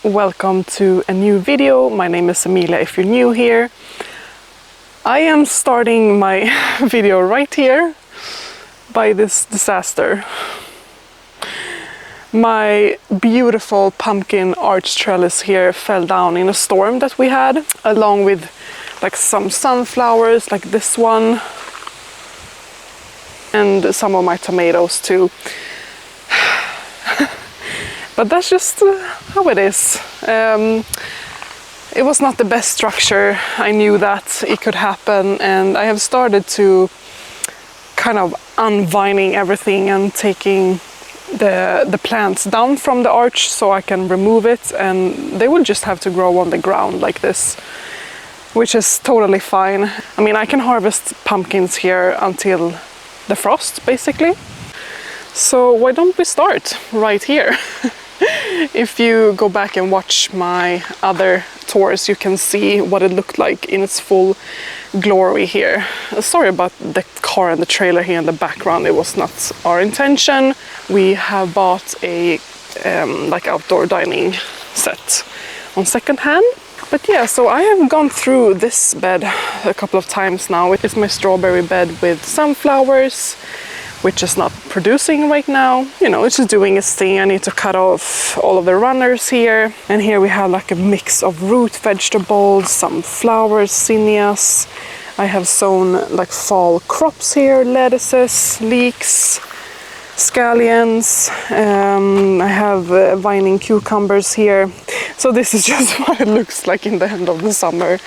welcome to a new video. My name is Emilia if you're new here. I am starting my video right here by this disaster. My beautiful pumpkin arch trellis here fell down in a storm that we had, along with like some sunflowers like this one and some of my tomatoes too. But that's just how it is. It was not the best structure. I knew that it could happen, and I have started to kind of unvining everything and taking the plants down from the arch so I can remove it, and they will just have to grow on the ground like this, which is totally fine. I mean, I can harvest pumpkins here until the frost basically. So why don't we start right here? If you go back and watch my other tours, you can see what it looked like in its full glory here. Sorry about the car and the trailer here in the background. It was not our intention. We have bought a like outdoor dining set on second hand. But yeah, so I have gone through this bed a couple of times now. It's my strawberry bed with sunflowers, which is not producing right now. You know, it's just doing its thing. I need to cut off all of the runners here. And here we have like a mix of root vegetables, some flowers, zinnias. I have sown like fall crops here, lettuces, leeks, scallions. I have vining cucumbers here. So this is just what it looks like in the end of the summer,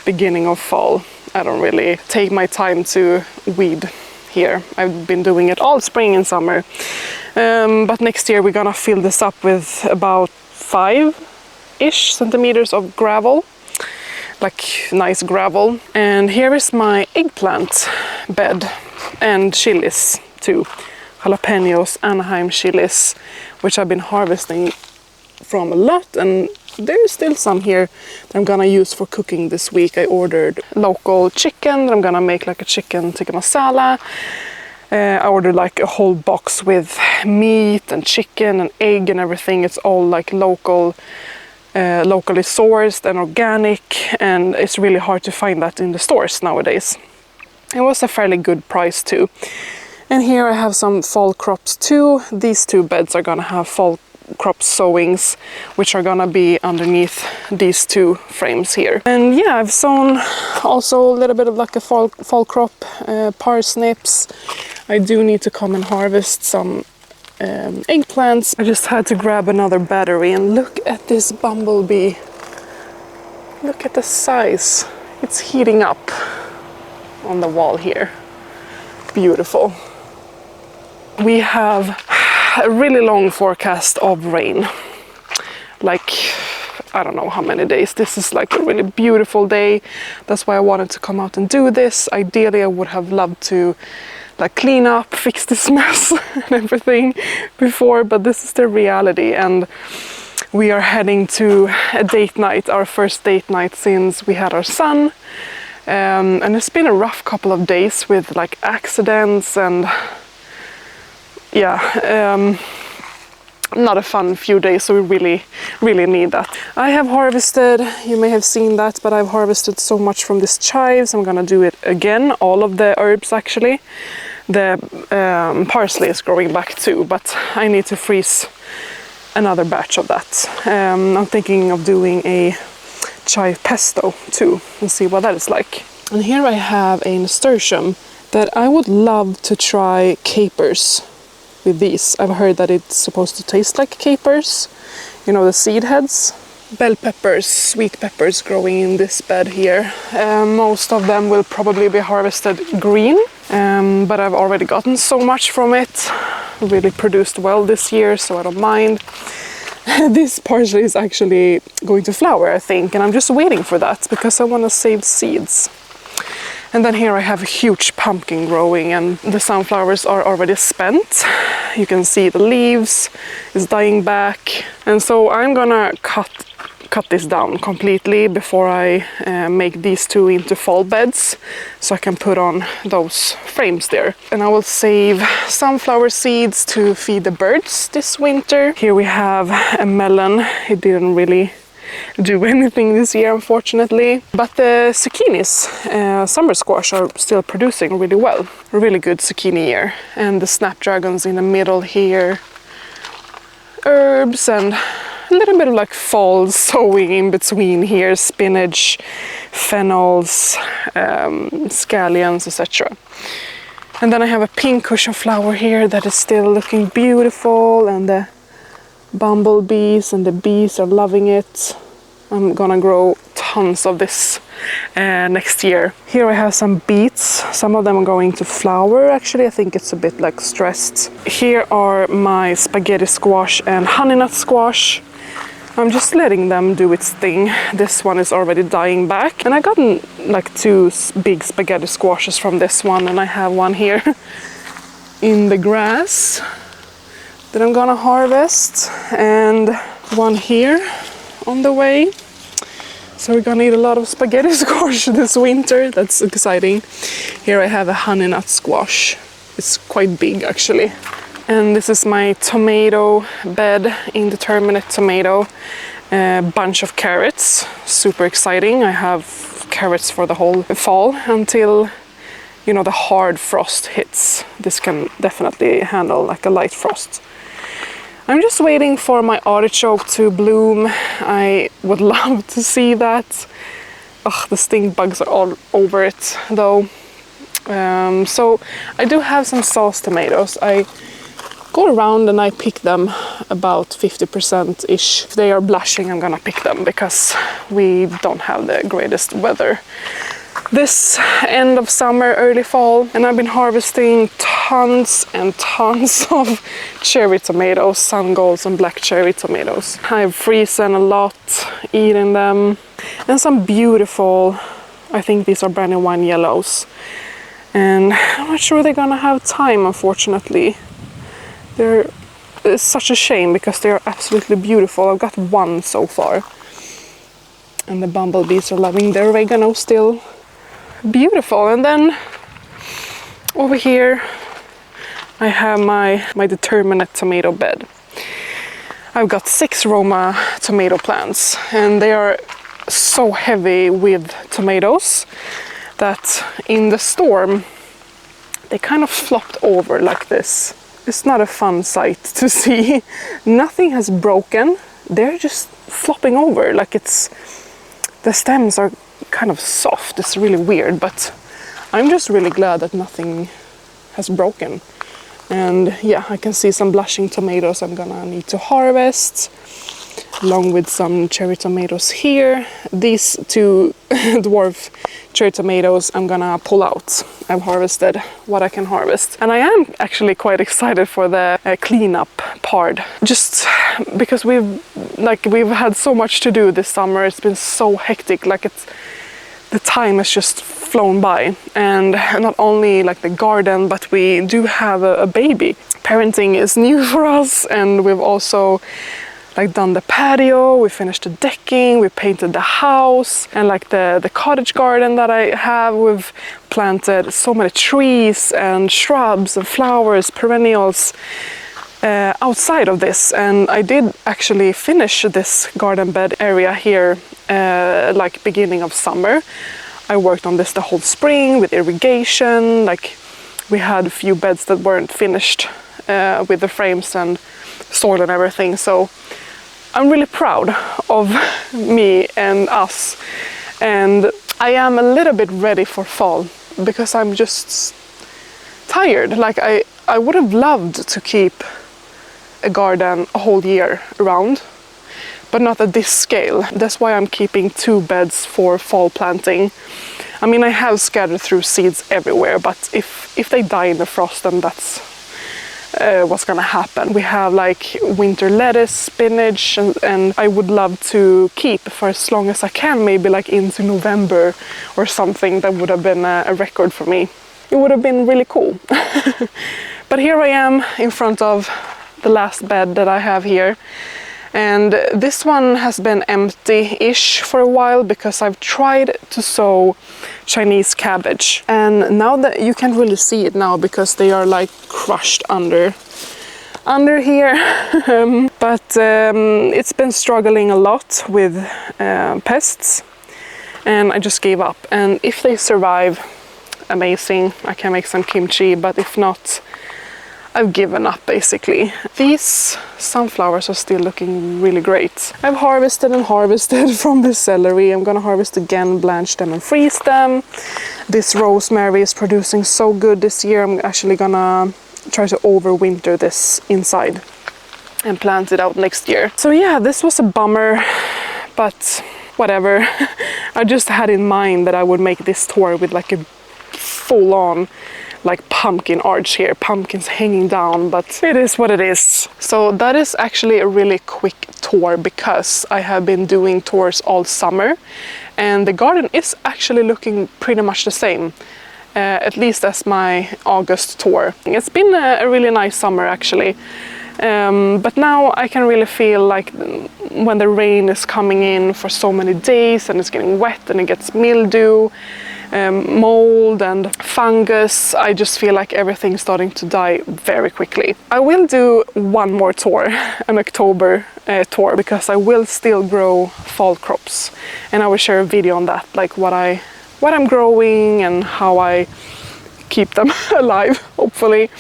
beginning of fall. I don't really take my time to weed here. I've been doing it all spring and summer. But next year we're gonna fill this up with about 5-ish centimeters of gravel, like nice gravel. And here is my eggplant bed and chilies too. Jalapenos, Anaheim chilies, which I've been harvesting from a lot, and there's still some here that I'm gonna use for cooking this week. I ordered local chicken that I'm gonna make like a chicken tikka masala. I ordered like a whole box with meat and chicken and egg and everything. It's all like local, locally sourced and organic, and it's really hard to find that in the stores nowadays. It was a fairly good price too. And here I have some fall crops too. These two beds are gonna have fall crop sowings, which are gonna be underneath these two frames here. And yeah, I've sown also a little bit of like a fall crop, parsnips. I do need to come and harvest some eggplants. I just had to grab another battery, and look at this bumblebee. Look at the size. It's heating up on the wall here. Beautiful. We have a really long forecast of rain, like I don't know how many days. This is like a really beautiful day. That's why I wanted to come out and do this. Ideally I would have loved to like clean up, fix this mess and everything before, but this is the reality, and we are heading to a date night, our first date night since we had our son. And it's been a rough couple of days with like accidents and yeah, not a fun few days, so we really need that. I have harvested, you may have seen that, but I've harvested so much from this chives. I'm gonna do it again, all of the herbs actually. The parsley is growing back too, but I need to freeze another batch of that. I'm thinking of doing a chive pesto too, and see what that is like. And here I have a nasturtium that I would love to try capers with these. I've heard that it's supposed to taste like capers, you know, the seed heads. Bell peppers, sweet peppers growing in this bed here. Most of them will probably be harvested green, but I've already gotten so much from it. Really produced well this year, so I don't mind. This parsley is actually going to flower, I think, and I'm just waiting for that because I want to save seeds. And then here I have a huge pumpkin growing, and the sunflowers are already spent. You can see the leaves is dying back. And so I'm gonna cut cut this down completely before I make these two into fall beds, so I can put on those frames there. And I will save sunflower seeds to feed the birds this winter. Here we have a melon. It didn't really do anything this year, unfortunately, but the zucchinis, summer squash, are still producing really well. A really good zucchini year. And the snapdragons in the middle here, herbs, and a little bit of like fall sowing in between here, spinach, fennels, scallions, etc. And then I have a pink cushion flower here that is still looking beautiful, and the bumblebees and the bees are loving it. I'm gonna grow tons of this next year. Here I have some beets. Some of them are going to flower, actually. I think it's a bit like stressed. Here are my spaghetti squash and honey nut squash. I'm just letting them do its thing. This one is already dying back. And I got like 2 big spaghetti squashes from this one, and I have one here in the grass that I'm gonna harvest, and one here on the way. So we're gonna eat a lot of spaghetti squash this winter. That's exciting. Here I have a honey nut squash. It's quite big, actually. And this is my tomato bed, indeterminate tomato. A bunch of carrots, super exciting. I have carrots for the whole fall until, you know, the hard frost hits. This can definitely handle like a light frost. I'm just waiting for my artichoke to bloom. I would love to see that. Ugh, the stink bugs are all over it though. So I do have some sauce tomatoes. I go around and I pick them about 50%-ish. If they are blushing, I'm gonna pick them because we don't have the greatest weather this end of summer, early fall. And I've been harvesting tons and tons of cherry tomatoes, sun golds and black cherry tomatoes. I've frozen a lot, eating them. And some beautiful, I think these are Brandywine yellows. And I'm not sure they're gonna have time, unfortunately. It's such a shame because they're absolutely beautiful. I've got one so far. And the bumblebees are loving their oregano still. Beautiful. And then over here I have my determinate tomato bed. I've got 6 Roma tomato plants, and they are so heavy with tomatoes that in the storm they kind of flopped over like this. It's not a fun sight to see. Nothing has broken. They're just flopping over like it's, the stems are kind of soft. It's really weird, but I'm just really glad that nothing has broken. And yeah, I can see some blushing tomatoes I'm gonna need to harvest, along with some cherry tomatoes here. These 2 dwarf cherry tomatoes I'm gonna pull out. I've harvested what I can harvest. And I am actually quite excited for the cleanup part. Just because we've had so much to do this summer. It's been so hectic, the time has just flown by. And not only like the garden, but we do have a baby. Parenting is new for us, and we've also done the patio, we finished the decking, we painted the house, and like the cottage garden that I have, we've planted so many trees and shrubs and flowers, perennials outside of this. And I did actually finish this garden bed area here like beginning of summer. I worked on this the whole spring with irrigation. Like, we had a few beds that weren't finished with the frames and soil and everything, so I'm really proud of me and us, and I am a little bit ready for fall because I'm just tired. Like, I would have loved to keep a garden a whole year around, but not at this scale. That's why I'm keeping 2 beds for fall planting. I mean, I have scattered through seeds everywhere, but if they die in the frost, then that's what's gonna happen. We have like winter lettuce, spinach, and I would love to keep for as long as I can, maybe like into November or something. That would have been a record for me. It would have been really cool. But here I am in front of the last bed that I have here, And this one has been empty-ish for a while because I've tried to sow Chinese cabbage. And now that you can't really see it now because they are like crushed under here. But it's been struggling a lot with pests, and I just gave up. And if they survive, amazing, I can make some kimchi, but if not, I've given up basically. These sunflowers are still looking really great. I've harvested and harvested from the celery. I'm gonna harvest again, blanch them and freeze them. This rosemary is producing so good this year. I'm actually gonna try to overwinter this inside and plant it out next year. So yeah, this was a bummer, but whatever. I just had in mind that I would make this tour with like a full-on like pumpkin arch here, pumpkins hanging down, but it is what it is. So that is actually a really quick tour because I have been doing tours all summer and the garden is actually looking pretty much the same, at least as my August tour. It's been a really nice summer actually, but now I can really feel like when the rain is coming in for so many days and it's getting wet and it gets mildew, mold and fungus, I just feel like everything's starting to die very quickly. I will do one more tour, an October tour, because I will still grow fall crops and I will share a video on that, like what I'm growing and how I keep them alive, hopefully,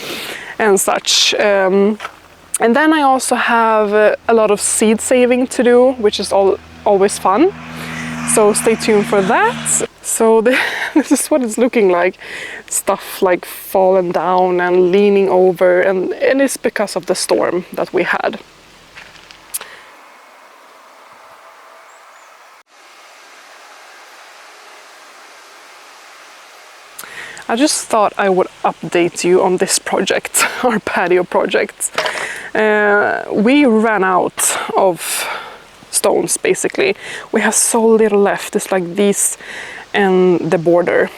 and such. And then I also have a lot of seed saving to do, which is always fun. So stay tuned for that. So this is what it's looking like. Stuff like falling down and leaning over, and it's because of the storm that we had. I just thought I would update you on this project, our patio project. We ran out of stones basically. We have so little left. It's like these and the border.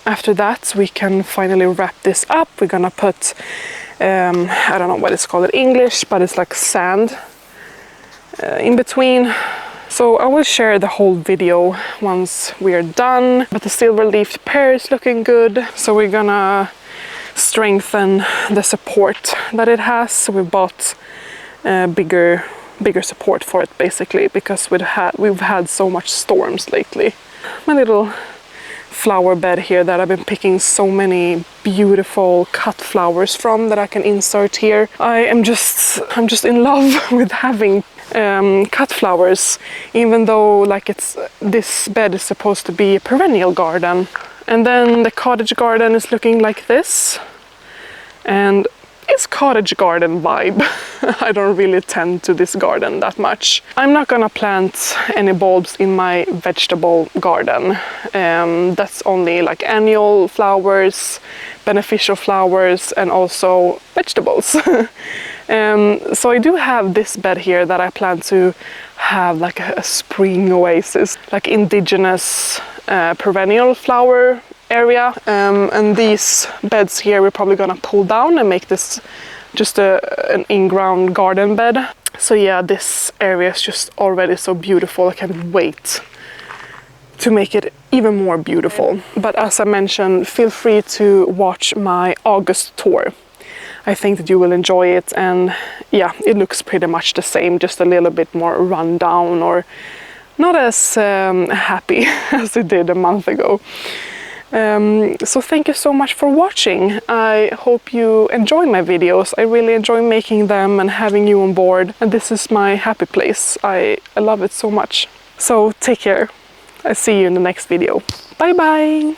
After that we can finally wrap this up. We're gonna put I don't know what it's called in English, but it's like sand in between. So I will share the whole video once we are done. But the silver-leafed pear is looking good, so we're gonna strengthen the support that it has. So we bought bigger support for it basically, because we've had so much storms lately. My little flower bed here that I've been picking so many beautiful cut flowers from that I can insert here. I'm just in love with having cut flowers, even though like this bed is supposed to be a perennial garden. And then the cottage garden is looking like this, and it's cottage garden vibe. I don't really tend to this garden that much. I'm not gonna plant any bulbs in my vegetable garden. That's only like annual flowers, beneficial flowers, and also vegetables. So I do have this bed here that I plan to have like a spring oasis, like indigenous perennial flower area, and these beds here we're probably gonna pull down and make this just an in-ground garden bed. So yeah, this area is just already so beautiful. I can't wait to make it even more beautiful. But as I mentioned, feel free to watch my August tour. I think that you will enjoy it, and yeah, it looks pretty much the same, just a little bit more run down or not as happy as it did a month ago. So thank you so much for watching. I hope you enjoy my videos. I really enjoy making them and having you on board. And this is my happy place. I love it so much. So take care. I'll see you in the next video. Bye bye!